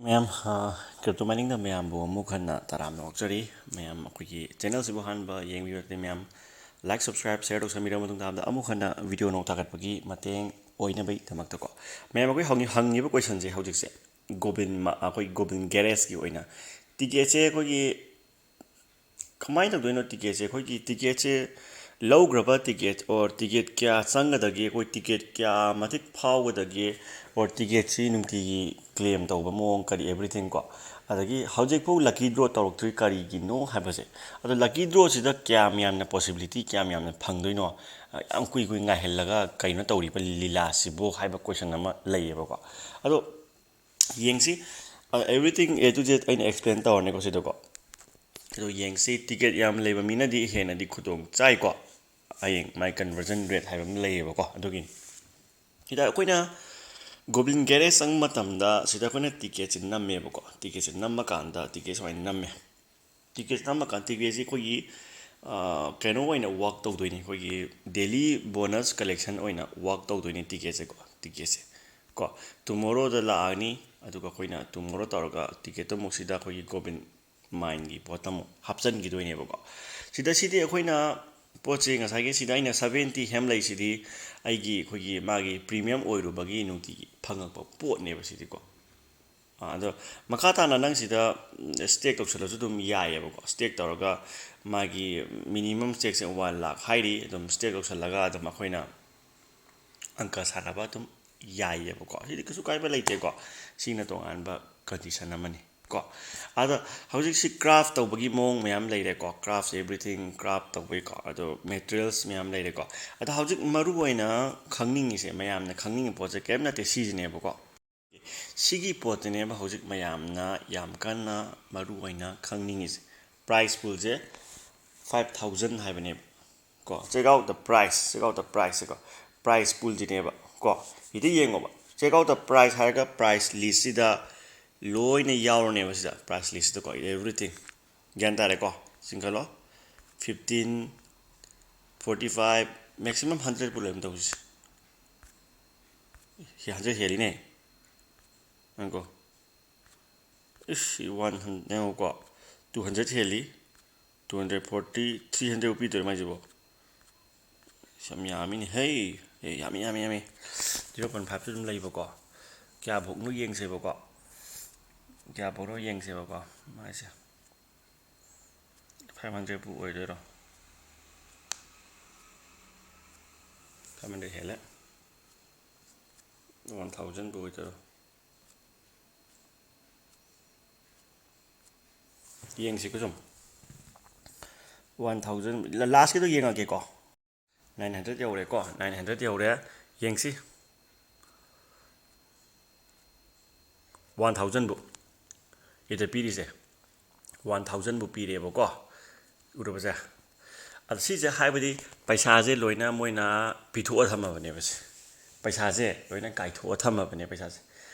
ꯃꯌꯥꯝ ꯀ꯭ꯔꯤꯞꯇꯣ ꯃꯥꯏꯅꯤꯡꯗ ꯃꯌꯥꯝꯕꯨ ꯑꯃꯨꯛ ꯍꯟꯅ ꯇꯔꯥꯝꯅ ꯑꯣꯛꯆꯔꯤ ꯃꯌꯥꯝ ꯑꯩꯈꯣꯏꯒꯤ ꯆꯦꯅꯦꯜꯁꯤꯕꯨ ꯑꯍꯥꯟꯕ ꯌꯦꯡꯕꯤꯔꯗꯤ ꯃꯌꯥꯝ ꯂꯥꯏꯛ ꯁꯕꯁꯀ꯭ꯔꯥꯏꯕ ꯁꯦꯌꯔ ꯇꯧꯁꯟꯕꯤꯔꯕ ꯃꯇꯨꯡꯗ ꯑꯃꯨꯛ ꯍꯟꯅ ꯚꯤꯗꯤꯑꯣ ꯅꯣꯡ ꯊꯥꯒꯠꯄꯒꯤ ꯃꯇꯦꯡ ꯑꯣꯏꯅꯕꯒꯤꯗꯃꯛꯇꯀꯣ ꯃꯌꯥꯝ ꯑꯩꯈꯣꯏ ꯍꯪꯉꯤꯕ ꯀꯣꯏꯁꯟꯁꯦ ꯍꯧꯖꯤꯛꯁꯦ ꯑꯩꯈꯣꯏ ꯒꯣꯕ꯭ꯂꯤꯟ ꯒꯦꯔꯦꯖꯀꯤ ꯑꯣꯏꯅ ꯇꯤꯀꯦꯠꯁꯦ ꯑꯩꯈꯣꯏꯒꯤ ꯀꯃꯥꯏꯅ ꯇꯧꯗꯣꯏꯅꯣ ꯇꯤꯀꯦꯠꯁꯦ ꯑꯩꯈꯣꯏꯒꯤ ꯇꯤꯀꯦꯠꯁꯦ ꯂꯧꯈ꯭ꯔꯕ ꯇꯤꯀꯦꯠ ꯑꯣꯔ ꯇꯤꯀꯦꯠ ꯀꯌꯥ ꯆꯪꯒꯗꯒꯦ ꯑꯩꯈꯣꯏ ꯇꯤꯀꯦꯠ ꯀꯌꯥ ꯃꯇꯤꯛ ꯐꯥꯎꯒꯗꯒꯦ ꯑꯣꯔ ꯇꯤꯀꯦꯠꯁꯤ ꯅꯨꯡꯇꯤꯒꯤ ꯀ꯭ꯂꯦꯝ ꯇꯧꯕ ꯃꯑꯣꯡ ꯀꯔꯤ ꯑꯦꯕ꯭ꯔꯤꯊꯤꯡ ꯀꯣ ꯑꯗꯒꯤ ꯍꯧꯖꯤꯛꯐꯥꯎ ꯂꯛꯀꯤ ꯗ꯭ꯔꯣ ꯇꯧꯔꯛꯇ꯭ꯔꯤ ꯀꯔꯤꯒꯤꯅꯣ ꯍꯥꯏꯕꯁꯦ ꯑꯗꯣ ꯂꯛꯀꯤ ꯗ꯭ꯔꯣꯁꯤꯗ ꯀꯌꯥꯝ ꯌꯥꯝꯅ ꯄꯣꯁꯤꯕꯤꯂꯤꯇꯤ ꯀꯌꯥꯝ ꯌꯥꯝꯅ ꯐꯪꯗꯣꯏꯅꯣ ꯌꯥꯝ ꯀꯨꯏ ꯉꯥꯏꯍꯜꯂꯒ ꯀꯩꯅꯣ ꯇꯧꯔꯤꯕ ꯂꯤꯂꯥꯁꯤꯕꯨ ꯍꯥꯏꯕ ꯀꯣꯏꯁꯟ ꯑꯃ ꯂꯩꯌꯦꯕꯀꯣ ꯑꯗꯣ ꯌꯦꯡꯁꯤ ꯑꯦꯕ꯭ꯔꯤꯊꯤꯡ ꯑꯦ ꯇꯨ ꯖꯦꯠ ꯑꯩꯅ ꯑꯦꯛꯁꯄ꯭ꯂꯦꯟ ꯇꯧꯔꯅꯤꯀꯣ ꯁꯤꯗꯀꯣ ꯑꯗꯣ ꯌꯦꯡꯁꯤ ꯇꯤꯀꯦꯠ ꯌꯥꯝ ꯂꯩꯕ ꯃꯤꯅꯗꯤ ꯍꯦꯟꯅꯗꯤ ꯈꯨꯗꯣꯡ ꯆꯥꯏꯀꯣ ꯍꯌꯦꯡ ꯃꯥꯏ ꯀꯟꯚꯔꯖꯟ ꯔꯦꯠ ꯍꯥꯏꯕ ꯑꯃ ꯂꯩꯌꯦꯕꯀꯣ ꯑꯗꯨꯒꯤꯅꯤ ꯁꯤꯗ ꯑꯩꯈꯣꯏꯅ ꯒꯣꯕ꯭ꯂꯤꯟ ꯒꯦꯔꯦꯖ ꯆꯪꯕ ꯃꯇꯝꯗ ꯁꯤꯗ ꯑꯩꯈꯣꯏꯅ ꯇꯤꯀꯦꯠꯁꯦ ꯅꯝꯃꯦꯕꯀꯣ ꯇꯤꯀꯦꯠꯁꯦ ꯅꯝꯃ ꯀꯥꯟꯗ ꯇꯤꯀꯦꯠ ꯁꯨꯃꯥꯏꯅ ꯅꯝꯃꯦ ꯇꯤꯀꯦꯠ ꯅꯝꯃꯀꯥꯟꯗ ꯇꯤꯀꯦꯠꯁꯦ ꯑꯩꯈꯣꯏꯒꯤ ꯀꯩꯅꯣ ꯑꯣꯏꯅ ꯋꯥꯛ ꯇꯧꯗꯣꯏꯅꯤ ꯑꯩꯈꯣꯏꯒꯤ ꯗꯦꯂꯤ ꯕꯣꯅꯁ ꯀꯂꯦꯛꯁꯟ ꯑꯣꯏꯅ ꯋꯥꯛ ꯇꯧꯗꯣꯏꯅꯤ ꯇꯤꯀꯦꯠꯁꯦ ꯀꯣ ꯇꯨꯃꯣꯔꯣꯗ ꯂꯥꯛꯑꯅꯤ ꯑꯗꯨꯒ ꯑꯩꯈꯣꯏꯅ ꯇꯨꯃꯣꯔꯣ ꯇꯧꯔꯒ ꯇꯤꯀꯦꯠꯇꯣ ꯑꯃꯨꯛ ꯁꯤꯗ ꯑꯩꯈꯣꯏꯒꯤ ꯒꯣꯕ꯭ꯂꯤꯟ ꯃꯥꯏꯟꯒꯤ ꯄꯣꯠꯇ ꯑꯃꯨꯛ ꯍꯥꯞꯆꯤꯟꯈꯤꯗꯣꯏꯅꯦꯕꯀꯣ ꯁꯤꯗꯤ ꯑꯩꯈꯣꯏꯅ ꯄꯣꯠꯁꯦ ꯉꯁꯥꯏꯒꯤ ꯁꯤꯗ ꯑꯩꯅ 70 ꯍꯦꯝ ꯂꯩꯁꯤꯗꯤ ꯑꯩꯈꯣꯏꯒꯤ ꯃꯥꯒꯤ ꯄ꯭ꯔꯤꯃꯤꯌꯝ ꯑꯣꯏꯔꯨꯕꯒꯤ ꯅꯨꯡꯇꯤꯒꯤ ꯐꯪꯉꯛꯄ ꯄꯣꯠꯅꯦꯕ ꯁꯤꯗꯤꯀꯣ ꯑꯗꯣ ꯃꯈꯥ ꯇꯥꯅ ꯅꯪ ꯁꯤꯗ ꯁ꯭ꯇꯦꯛ ꯇꯧꯁꯜꯂꯁꯨ ꯑꯗꯨꯝ ꯌꯥꯏꯑꯕꯀꯣ ꯁ꯭ꯇꯦꯛ ꯇꯧꯔꯒ ꯃꯥꯒꯤ ꯃꯤꯅꯤꯃꯝ ꯁ꯭ꯇꯦꯛꯁꯦ 1 ꯂꯥꯛ ꯍꯥꯏꯔꯤ ꯑꯗꯨꯝ ꯁ꯭ꯇꯦꯛ ꯇꯧꯁꯜꯂꯒ ꯑꯗꯨꯝ ꯑꯩꯈꯣꯏꯅ ꯑꯪꯀ ꯁꯥꯟꯅꯕ ꯑꯗꯨꯝ ꯌꯥꯏꯑꯕꯀꯣ ꯁꯤꯗꯤ ꯀꯩꯁꯨ ꯀꯥꯏꯕ ꯂꯩꯇꯦꯀꯣ ꯁꯤꯅ ꯇꯣꯉꯥꯟꯕ ꯀꯟꯗꯤꯁꯟ ꯑꯃꯅꯤ ꯀꯣ ꯑꯗ ꯍꯧꯖꯤꯛꯁꯤ ꯀ꯭ꯔꯥꯐ ꯇꯧꯕꯒꯤ ꯃꯑꯣꯡ ꯃꯌꯥꯝ ꯂꯩꯔꯦꯀꯣ ꯀ꯭ꯔꯥꯐꯁꯦ ꯑꯦꯕ꯭ꯔꯤꯊꯤꯡ ꯀ꯭ꯔꯥꯐ ꯇꯧꯕꯒꯤꯀꯣ ꯑꯗꯣ ꯃꯦꯇꯔꯤꯌꯦꯜꯁ ꯃꯌꯥꯝ ꯂꯩꯔꯦꯀꯣ ꯑꯗꯣ ꯍꯧꯖꯤꯛ ꯃꯔꯨꯑꯣꯏꯅ ꯈꯪꯅꯤꯡꯉꯤꯁꯦ ꯃꯌꯥꯝꯅ ꯈꯪꯅꯤꯡꯉꯤ ꯄꯣꯠꯁꯦ ꯀꯔꯤꯝ ꯅꯠꯇꯦ ꯁꯤꯁꯤꯅꯦꯕꯀꯣ ꯁꯤꯒꯤ ꯄꯣꯠꯇꯨꯅꯦꯕ ꯍꯧꯖꯤꯛ ꯃꯌꯥꯝꯅ ꯌꯥꯝ ꯀꯟꯅ ꯃꯔꯨꯑꯣꯏꯅ ꯈꯪꯅꯤꯡꯉꯤꯁꯦ ꯄ꯭ꯔꯥꯏꯁ ꯄꯨꯜꯁꯦ 5,000 ꯍꯥꯏꯕꯅꯦꯕ ꯀꯣ ꯆꯦꯛ ꯑꯥꯎꯠ ꯗ ꯄ꯭ꯔꯥꯏꯁꯁꯦ ꯀꯣ ꯄ꯭ꯔꯥꯏꯁ ꯄꯨꯜꯁꯤꯅꯦꯕ ꯀꯣ ꯁꯤꯗ ꯌꯦꯡꯉꯣꯕ ꯆꯦꯛ ꯑꯥꯎꯠ ꯗ ꯄ꯭ꯔꯥꯏꯁ ꯍꯥꯏꯔꯒ ꯄ꯭ꯔꯥꯏꯁ ꯂꯤꯁꯁꯤꯗ ꯂꯣꯏꯅ ꯌꯥꯎꯔꯅꯦꯕ ꯁꯤꯗ ꯄ꯭ꯔꯥꯏꯁ ꯂꯤꯁꯁꯤꯗꯀꯣ ꯑꯦꯕ꯭ꯔꯤꯊꯤꯡ ꯒ꯭ꯌꯥꯟ ꯇꯥꯔꯦꯀꯣ ꯆꯤꯡꯈꯠꯂꯣ 15 45 ꯃꯦꯛꯁꯤꯃꯝ 100 ꯄꯨ ꯂꯩꯔꯝ ꯇꯧꯁꯤ ꯁꯤ 100 ꯍꯦꯜꯂꯤꯅꯦ ꯅꯪꯀꯣ ꯏꯁ 100 ꯌꯦꯡꯉꯣꯀꯣ 200 ꯍꯦꯜꯂꯤ 240 300 ꯄꯤꯗꯣꯏꯔ ꯃꯥꯏꯁꯤꯕꯣ ꯌꯥꯝ ꯌꯥꯝꯃꯤꯅꯦ ꯍꯩ ꯌꯥꯝꯃꯤ 0.5ꯁꯨ ꯑꯗꯨꯝ ꯂꯩꯕꯀꯣ ꯀꯌꯥꯐꯧꯅꯣ ꯌꯦꯡꯁꯦꯕꯀꯣ ꯃꯥꯏꯁꯦ 500 ꯄꯨ ꯑꯣꯏꯗꯣꯏꯔꯣ 500 ꯍꯦꯜꯂꯦ 1000 ꯄꯨ ꯑꯣꯏꯗꯣꯏꯔꯣ ꯌꯦꯡꯁꯤꯀꯣ ꯁꯨꯝ 1000 ꯂꯥꯁꯀꯤꯗꯣ ꯌꯦꯡꯉꯛꯀꯦꯀꯣ 900 ꯌꯧꯔꯦꯀꯣ 900 ꯌꯧꯔꯦ ꯌꯦꯡꯁꯤ 1000ꯕꯨ ꯁꯤꯗ ꯄꯤꯔꯤꯁꯦ 1000ꯕꯨ ꯄꯤꯔꯦꯕꯀꯣ ꯎꯔꯕꯁꯦ ꯑꯗꯣ ꯁꯤꯁꯦ ꯍꯥꯏꯕꯗꯤ ꯄꯩꯁꯥꯁꯦ ꯂꯣꯏꯅ ꯃꯣꯏꯅ ꯄꯤꯊꯣꯛꯑ ꯊꯝꯃꯕꯅꯦꯕ ꯄꯩꯁꯥꯁꯦ ꯂꯣꯏꯅ ꯀꯥꯏꯊꯣꯛꯑ ꯊꯝꯃꯕꯅꯦ ꯄꯩꯁꯥꯁꯦ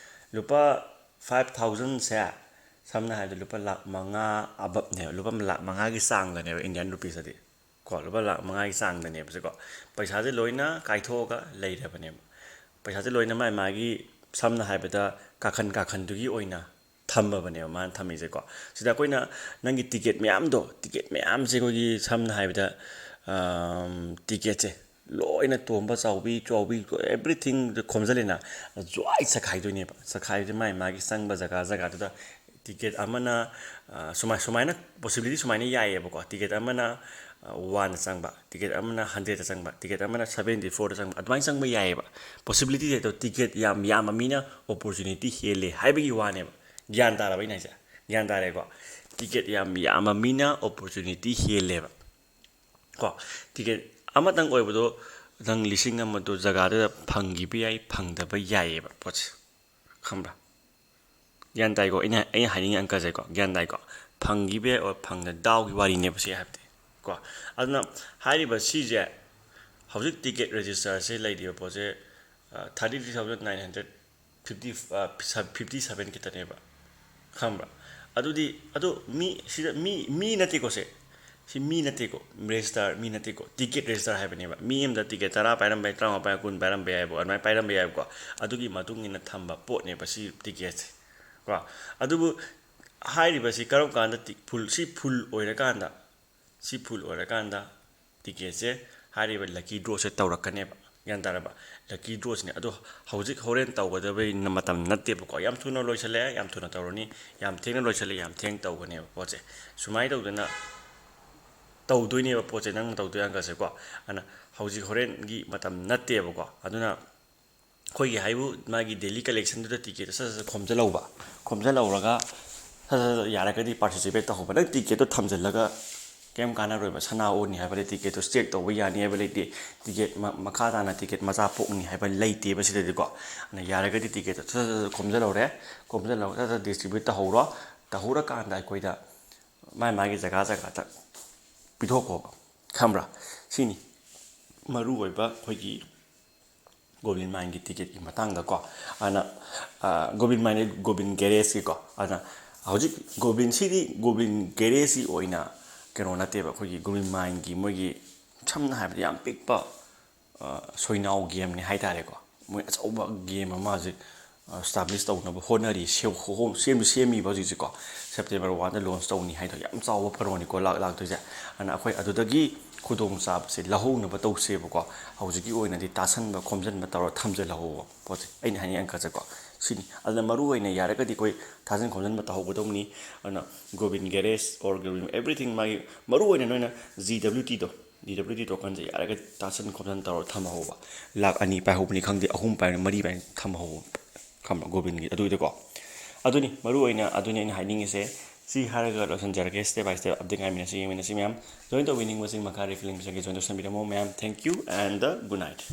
ꯂꯨꯄꯥ 5,000ꯁꯦ ꯁꯝꯅ ꯍꯥꯏꯔꯕꯗ ꯂꯨꯄꯥ 5,00,000 ꯑꯕꯞꯅꯦꯕ ꯂꯨꯄꯥ 5,00,000ꯒꯤ ꯆꯥꯡꯗꯅꯦꯕ ꯏꯟꯗꯤꯌꯥꯟ ꯔꯨꯄꯤꯁꯇꯗꯤ ꯀꯣ ꯂꯨꯄꯥ 5,00,000ꯒꯤ ꯆꯥꯡꯗꯅꯦꯕꯁꯦꯀꯣ ꯄꯩꯁꯥꯁꯦ ꯂꯣꯏꯅ ꯀꯥꯏꯊꯣꯛꯑꯒ ꯂꯩꯔꯕꯅꯦꯕ ꯄꯩꯁꯥꯁꯦ ꯂꯣꯏꯅ ꯃꯥꯒꯤ ꯁꯝꯅ ꯍꯥꯏꯕꯗ ꯀꯥꯈꯟꯗꯨꯒꯤ ꯑꯣꯏꯅ ꯊꯝꯃꯕꯅꯦꯕ ꯃꯥꯅ ꯊꯝꯃꯤꯁꯦꯀꯣ ꯁꯤꯗ ꯑꯩꯈꯣꯏꯅ ꯅꯪꯒꯤ ꯇꯤꯀꯦꯠ ꯃꯌꯥꯝꯁꯦ ꯑꯩꯈꯣꯏꯒꯤ ꯁꯝꯅ ꯍꯥꯏꯕꯗ ꯇꯤꯀꯦꯠꯁꯦ ꯂꯣꯏꯅ ꯇꯣꯝꯕ ꯆꯥꯎꯕꯤ ꯑꯦꯕ꯭ꯔꯤꯊꯤꯡ ꯈꯣꯝꯖꯤꯜꯂꯦꯅ ꯖ꯭ꯋꯥꯏ ꯆꯈꯥꯏꯕꯁꯦ ꯃꯥꯒꯤ ꯆꯪꯕ ꯖꯒꯥꯗꯨꯗ ꯇꯤꯀꯦꯠ ꯑꯃꯅ ꯁꯨꯃꯥꯏꯅ ꯄꯣꯁꯤꯕꯤꯂꯤꯇꯤ ꯁꯨꯃꯥꯏꯅ ꯌꯥꯏꯑꯕꯀꯣ ꯇꯤꯀꯦꯠ ꯑꯃꯅ 1ꯗ ꯆꯪꯕ ꯇꯤꯀꯦꯠ ꯑꯃꯅ 100ꯗ ꯆꯪꯕ ꯇꯤꯀꯦꯠ ꯑꯃꯅ 74ꯗ ꯆꯪꯕ ꯑꯗꯨꯃꯥꯏꯅ ꯆꯪꯕ ꯌꯥꯏꯑꯕ ꯄꯣꯁꯤꯕꯤꯂꯤꯇꯤꯁꯦ ꯑꯗꯣ ꯇꯤꯀꯦꯠ ꯌꯥꯝꯕ ꯃꯤꯅ ꯑꯣꯄꯣꯔꯆꯨꯅꯤꯇꯤ ꯍꯦꯜꯂꯦ ꯍꯥꯏꯕꯒꯤ ꯋꯥꯅꯦꯕ ꯒ꯭ꯌꯥꯟ ꯇꯥꯔꯕ ꯑꯩꯅ ꯍꯥꯏꯁꯦ ꯒ꯭ꯌꯥꯟ ꯇꯥꯔꯦꯀꯣ ꯇꯤꯀꯦꯠ ꯌꯥꯝꯕ ꯃꯤꯅ ꯑꯣꯄꯣꯔꯆꯨꯅꯤꯇꯤ ꯍꯦꯜꯂꯦꯕ ꯀꯣ ꯇꯤꯀꯦꯠ ꯑꯃꯇꯪ ꯑꯣꯏꯕꯗꯣ ꯅꯪ 1,000,000ꯗꯣ ꯖꯒꯥꯗꯨꯗ ꯐꯪꯈꯤꯕ ꯌꯥꯏ ꯐꯪꯗꯕ ꯌꯥꯏꯑꯕ ꯄꯣꯠꯁꯦ ꯈꯪꯕ꯭ꯔꯥ ꯒ꯭ꯌꯥꯟ ꯇꯥꯏꯀꯣ ꯑꯩꯅ ꯍꯥꯏꯅꯤꯡꯉꯤ ꯑꯪꯀꯁꯦꯀꯣ ꯒ꯭ꯌꯥꯟ ꯇꯥꯏꯀꯣ ꯐꯪꯈꯤꯕ ꯌꯥꯏ ꯑꯣꯔ ꯐꯪꯗ ꯗꯥꯎꯒꯤ ꯋꯥꯔꯤꯅꯦꯕ ꯁꯤ ꯍꯥꯏꯕꯗꯤ ꯀꯣ ꯑꯗꯨꯅ ꯍꯥꯏꯔꯤꯕ ꯁꯤꯁꯦ ꯍꯧꯖꯤꯛ ꯇꯤꯀꯦꯠ ꯔꯦꯖꯤꯁꯇꯔꯁꯦ ꯂꯩꯔꯤꯕ ꯄꯣꯠꯁꯦ 33,957 ꯈꯤꯇꯅꯦꯕ ꯈꯪꯕ꯭ꯔꯥ ꯑꯗꯨ ꯃꯤ ꯅꯠꯇꯦꯀꯣ ꯁꯤ ꯃꯤ ꯅꯠꯇꯦꯀꯣ ꯔꯦꯖꯤꯁꯇꯥꯔ ꯃꯤ ꯅꯠꯇꯦꯀꯣ ꯇꯤꯀꯦꯠ ꯔꯦꯖꯤꯁꯇꯥꯔ ꯍꯥꯏꯕꯅꯦꯕ ꯃꯤ ꯑꯃꯗ ꯇꯤꯀꯦꯠ 10 ꯄꯥꯏꯔꯝꯕ ꯌꯥꯏ 15 ꯄꯥꯏꯔꯝꯕ 10 ꯄꯥꯏꯔꯝꯕ ꯌꯥꯏꯕꯀꯣ ꯑꯗꯨꯃꯥꯏꯅ ꯄꯥꯏꯔꯝꯕ ꯌꯥꯏꯕꯀꯣ ꯑꯗꯨꯒꯤ ꯃꯇꯨꯡ ꯏꯟꯅ ꯊꯝꯕ ꯄꯣꯠꯅꯦꯕ ꯁꯤ ꯇꯤꯀꯦꯠꯁꯦ ꯀꯣ ꯑꯗꯨꯕꯨ ꯍꯥꯏꯔꯤꯕꯁꯤ ꯀꯔꯝ ꯀꯥꯟꯗ ꯐꯨꯜ ꯑꯣꯏꯔꯀꯥꯟꯗ ꯁꯤ ꯐꯨꯜ ꯑꯣꯏꯔꯀꯥꯟꯗ ꯇꯤꯀꯦꯠꯁꯦ ꯍꯥꯏꯔꯤꯕ ꯂꯛꯀꯤ ꯗ꯭ꯔꯣꯁꯦ ꯇꯧꯔꯛꯀꯅꯦꯕ ꯒ꯭ꯌꯥꯟ ꯇꯥꯔꯕ ꯂꯛꯀꯤ ꯗ꯭ꯔꯣꯁꯤꯅꯦ ꯑꯗꯣ ꯍꯧꯖꯤꯛ ꯍꯣꯔꯦꯟ ꯇꯧꯒꯗꯕꯩ ꯃꯇꯝ ꯅꯠꯇꯦꯕꯀꯣ ꯌꯥꯝ ꯊꯨꯅ ꯂꯣꯏꯁꯤꯜꯂꯛꯑꯦ ꯌꯥꯝ ꯊꯨꯅ ꯇꯧꯔꯅꯤ ꯌꯥꯝ ꯊꯦꯡꯅ ꯂꯣꯏꯁꯤꯜꯂꯦ ꯌꯥꯝ ꯊꯦꯡꯅ ꯇꯧꯒꯅꯦꯕ ꯄꯣꯠꯁꯦ ꯁꯨꯃꯥꯏꯅ ꯇꯧꯗꯅ ꯇꯧꯗꯣꯏꯅꯦꯕ ꯄꯣꯠꯁꯦ ꯅꯪꯅ ꯇꯧꯗꯣꯏ ꯑꯪꯀꯁꯦꯀꯣ ꯑꯗꯨꯅ ꯍꯧꯖꯤꯛ ꯍꯣꯔꯦꯟꯒꯤ ꯃꯇꯝ ꯅꯠꯇꯦꯕꯀꯣ ꯑꯗꯨꯅ ꯑꯩꯈꯣꯏꯒꯤ ꯍꯥꯏꯕꯨ ꯃꯥꯒꯤ ꯗꯦꯂꯤ ꯀꯂꯦꯛꯁꯟꯗꯨꯗ ꯇꯤꯀꯦꯠꯇ ꯁꯠ ꯈꯣꯝꯖꯤꯜꯍꯧꯔꯒ ꯁꯠ ꯌꯥꯔꯒꯗꯤ ꯄꯥꯔꯇꯤꯁꯤꯄꯦꯠ ꯇꯧꯍꯧꯕ ꯅꯪ ꯇꯤꯀꯦꯠꯇꯣ ꯊꯝꯖꯤꯜꯂꯒ ꯀꯩꯝ ꯀꯥꯟꯅꯔꯣꯏꯕ ꯁꯅꯥ ꯑꯣꯅꯤ ꯍꯥꯏꯕ ꯂꯩꯇꯦ ꯇꯤꯀꯦꯠꯇꯣ ꯆꯦꯛ ꯇꯧꯕ ꯌꯥꯅꯤ ꯍꯥꯏꯕ ꯂꯩꯇꯦ ꯇꯤꯀꯦꯠ ꯃꯈꯥ ꯇꯥꯅ ꯇꯤꯀꯦꯠ ꯃꯆꯥ ꯄꯣꯛꯅꯤ ꯍꯥꯏꯕ ꯂꯩꯇꯦꯕ ꯁꯤꯗꯗꯤꯀꯣ ꯑꯗꯨꯅ ꯌꯥꯔꯒꯗꯤ ꯇꯤꯀꯦꯠꯇꯣ ꯈꯣꯝꯖꯤꯜꯍꯧꯔꯦ ꯈꯣꯝꯖꯤꯜꯍꯧꯔꯒ ꯗꯤꯁꯇ꯭ꯔꯤꯕ꯭ꯌꯨꯠ ꯇꯧꯍꯧꯔꯀꯥꯟꯗ ꯑꯩꯈꯣꯏꯗ ꯃꯥꯒꯤ ꯖꯒꯥꯗ ꯄꯤꯊꯣꯛꯈꯣꯕ ꯈꯪꯕ꯭ꯔꯥ ꯁꯤꯅꯤ ꯃꯔꯨꯑꯣꯏꯕ ꯑꯩꯈꯣꯏꯒꯤ ꯒꯣꯕꯤꯟ ꯃꯥꯏꯟꯒꯤ ꯇꯤꯀꯦꯠꯀꯤ ꯃꯇꯥꯡꯗꯀꯣ ꯑꯗꯨꯅ ꯒꯣꯕꯤꯟ ꯃꯥꯏꯟ ꯒꯣꯕꯤꯟ ꯒꯦꯔꯦꯖꯀꯤꯀꯣ ꯑꯗꯨꯅ ꯍꯧꯖꯤꯛ ꯒꯣꯕꯤꯟꯁꯤꯗꯤ ꯒꯣꯕꯤꯟ ꯒꯦꯔꯦꯖꯀꯤ ꯑꯣꯏꯅ ꯀꯩꯅꯣ ꯅꯠꯇꯦꯕ ꯑꯩꯈꯣꯏꯒꯤ ꯒꯣꯕꯤꯟ ꯃꯥꯏꯟꯒꯤ ꯃꯣꯏꯒꯤ ꯁꯝꯅ ꯍꯥꯏꯔꯕꯗ ꯌꯥꯝ ꯄꯤꯛꯄ ꯁꯣꯏꯅꯥꯎ ꯒꯦꯝꯅꯤ ꯍꯥꯏꯇꯥꯔꯦꯀꯣ ꯃꯣꯏ ꯑꯆꯧꯕ ꯒꯦꯝ ꯑꯃ ꯍꯧꯖꯤꯛ ꯏꯁꯇꯥꯕ꯭ꯂꯤꯁ ꯇꯧꯅꯕ ꯍꯣꯠꯅꯔꯤ ꯁꯦꯝꯃꯤꯕ ꯍꯧꯖꯤꯛꯁꯦꯀꯣ ꯁꯦꯞꯇꯦꯝꯕꯔ 1ꯗ ꯂꯣꯟꯁ ꯇꯧꯅꯤ ꯍꯥꯏꯗꯣ ꯌꯥꯝ ꯆꯥꯎꯕ ꯐꯔꯣꯅꯤꯀꯣ ꯂꯥꯛꯇꯣꯏꯁꯦ ꯑꯗꯨꯅ ꯑꯩꯈꯣꯏ ꯑꯗꯨꯗꯒꯤ ꯈꯨꯗꯣꯡꯆꯥꯕꯁꯦ ꯂꯧꯍꯧꯅꯕ ꯇꯧꯁꯦꯕꯀꯣ ꯍꯧꯖꯤꯛꯀꯤ ꯑꯣꯏꯅꯗꯤ ꯇꯥꯁꯟꯕ ꯈꯣꯝꯖꯤꯟꯕ ꯇꯧꯔ ꯊꯝꯖꯤꯜꯍꯧꯕ ꯄꯣꯠꯁꯦ ꯑꯩꯅ ꯍꯥꯏꯅꯤꯡꯉꯤ ꯑꯪꯀꯁꯦꯀꯣ ꯁꯤꯅꯤ ꯑꯗꯨꯅ ꯃꯔꯨꯑꯣꯏꯅ ꯌꯥꯔꯒꯗꯤ ꯑꯩꯈꯣই ꯊꯥꯖꯤꯟ ꯈꯣꯝꯖꯤꯟꯕ ꯇꯧꯍꯧꯒꯗꯧꯅꯤ ꯑꯗꯨꯅ Gobin garage or Gobin everything ꯃꯥꯒꯤ ꯃꯔꯨꯑꯣꯏꯅ ꯅꯣꯏꯅ GWT ꯇꯣꯀꯟꯁꯦ ꯌꯥꯔꯒꯗꯤ ꯇꯥꯁꯟ ꯈꯣꯝꯖꯤꯟ ꯇꯧꯔ ꯊꯝꯍꯧꯕ ꯂꯥꯛ 2 ꯄꯥꯏꯍꯧꯕꯅꯤ ꯈꯪꯗꯦ 3 ꯄꯥꯏꯔ 4 ꯄꯥꯏꯔ ꯊꯝꯍꯧꯕ ꯈꯪꯕ꯭ꯔꯥ ꯒꯣꯕꯤꯟꯒꯤ ꯑꯗꯨꯏꯗꯀꯣ ꯑꯗꯨꯅꯤ ꯃꯔꯨꯑꯣꯏꯅ ꯑꯗꯨꯅꯤ ꯑꯩꯅ ꯍꯥꯏꯅꯤꯡꯉꯤꯁꯦ ꯁꯤ ꯍꯥꯏꯔꯒ ꯂꯣꯏꯁꯤꯟꯖꯔꯒꯦ ꯁ꯭ꯇꯦꯞ ꯕꯥꯏ ꯁ꯭ꯇꯦꯞ ꯑꯞꯗꯦꯠ ꯉꯥꯏꯃꯤꯟꯅꯁꯤ ꯌꯦꯡꯃꯤꯟꯅꯁꯤ ꯃꯌꯥꯝ ꯖꯣꯏꯟ ꯇꯧꯕꯤꯅꯤꯡꯕꯁꯤꯡ ꯃꯈꯥ ꯔꯤꯐꯤꯂꯤꯡ ꯄꯤꯖꯒꯦ ꯖꯣꯏꯟ ꯇꯧꯁꯟꯕꯤꯔꯝꯃꯣ ꯃꯌꯥꯝ thank you and good night